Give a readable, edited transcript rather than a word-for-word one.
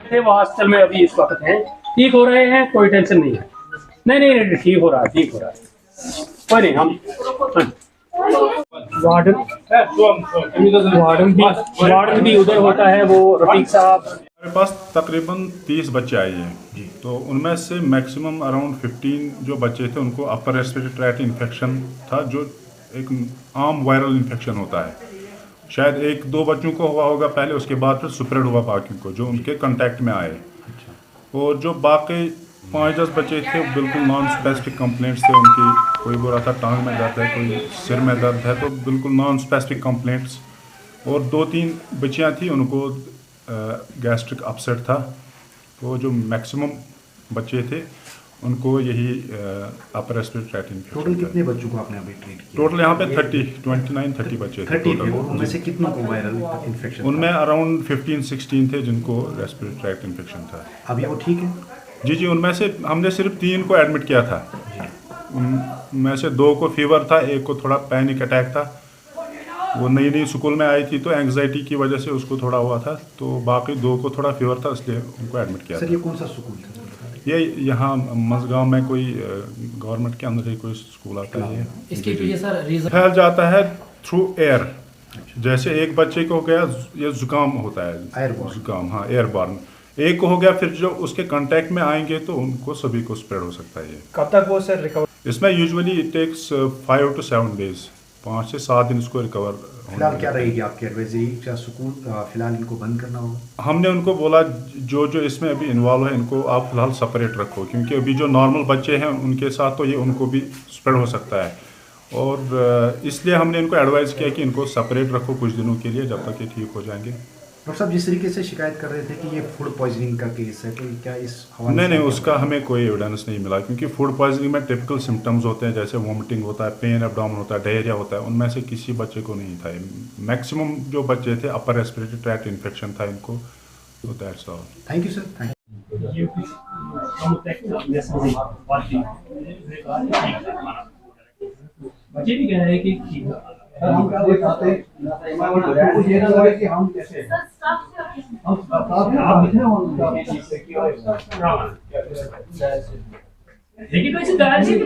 थे वो हॉस्टल में अभी इस वक्त हैं, ठीक हो रहे हैं, कोई टेंशन नहीं है। नहीं ठीक हो रहा है, ठीक हो रहा है, कोई नहीं। हम वार्डन भी उधर होता है, वो रफीक साहब। हमारे पास तकरीबन 30 बच्चे आए हैं, तो उनमें से मैक्सिमम अराउंड 15 जो बच्चे थे उनको अपर रेस्पिरेटरी ट्रैक्ट इन्फेक्शन था, जो एक आम वायरल इन्फेक्शन होता है। शायद 1-2 बच्चों को हुआ होगा पहले, उसके बाद फिर स्प्रेड हुआ बाकियों को जो उनके कांटेक्ट में आए। और जो बाकी 5-10 बच्चे थे बिल्कुल नॉन स्पेसिफिक कंप्लेंट्स थे उनकी। कोई बोल रहा था टांग में दर्द है, कोई सिर में दर्द है, तो बिल्कुल नॉन स्पेसिफिक कंप्लेंट्स। और 2-3 बच्चियाँ थी उनको गैस्ट्रिक अपसेट था। तो जो मैक्सिमम बच्चे थे उनको यही upper respiratory tract infection. Total कितने बच्चों को आपने अभी ट्रीट किया? टोटल यहाँ पे 29-30 बच्चे थे 30 टोटल। उनमें से कितनों को वायरल इन्फेक्शन? उनमें अराउंड 15-16 थे जिनको रेस्पिरेटरी ट्रैक्ट इन्फेक्शन था। अभी वो ठीक है? जी, उनमें से हमने सिर्फ 3 को एडमिट किया था। उनमें से 2 को फीवर था, 1 को थोड़ा पैनिक अटैक था। वो नई स्कूल में आई थी तो एंग्जाइटी की वजह से उसको थोड़ा हुआ था, तो बाकी 2 को थोड़ा फीवर था, इसलिए उनको एडमिट किया सर था। ये कौन सा स्कूल था? ये यहाँ मजगांव में कोई गवर्नमेंट के अंदर ही कोई स्कूल आता है। इसके पीछे सर रीजन फैल जाता है थ्रू एयर। जैसे एक बच्चे को हो गया, ये जुकाम होता है, एयरबॉर्न। जुकाम, हाँ एयरबॉर्न। एक को हो गया, फिर जो उसके कांटेक्ट में आएंगे तो उनको सभी को स्प्रेड हो सकता है। ये कब तक वो सर रिकवर? इसमें usually it takes 5 to 7 days, 5 से 7 दिन इसको रिकवर। फिलहाल क्या रहेगी आपकी एडवाइजरी? क्या स्कूल फिलहाल इनको बंद करना होगा? हमने उनको बोला जो इसमें अभी इन्वॉल्व है इनको आप फिलहाल सेपरेट रखो, क्योंकि अभी जो नॉर्मल बच्चे हैं उनके साथ तो ये उनको भी स्प्रेड हो सकता है। और इसलिए हमने इनको एडवाइस किया कि इनको सेपरेट रखो कुछ दिनों के लिए, जब तक ये ठीक हो जाएंगे। डॉक्टर साहब जिस तरीके से शिकायत कर रहे थे कि ये फूड पॉइजनिंग का केस है, तो क्या इस हवाले नहीं, उसका हमें कोई एविडेंस नहीं मिला, क्योंकि फूड पॉइजनिंग में टिपिकल सिम्टम्स होते हैं, जैसे वॉमिटिंग होता है, पेन एब्डोमेन होता है, डायरिया होता है। उनमें से किसी बच्चे को नहीं था। मैक्सिमम जो बच्चे थे अपर रेस्पिरेटरी ट्रैक्ट इन्फेक्शन था इनको। तो that's all. Thank you sir, thank you. बच्चे भी कह रहे हैं कि ठीक है। हम क्या बताते हैं, ये ना लगे कि हम कैसे हम लेकिन वैसे दाल से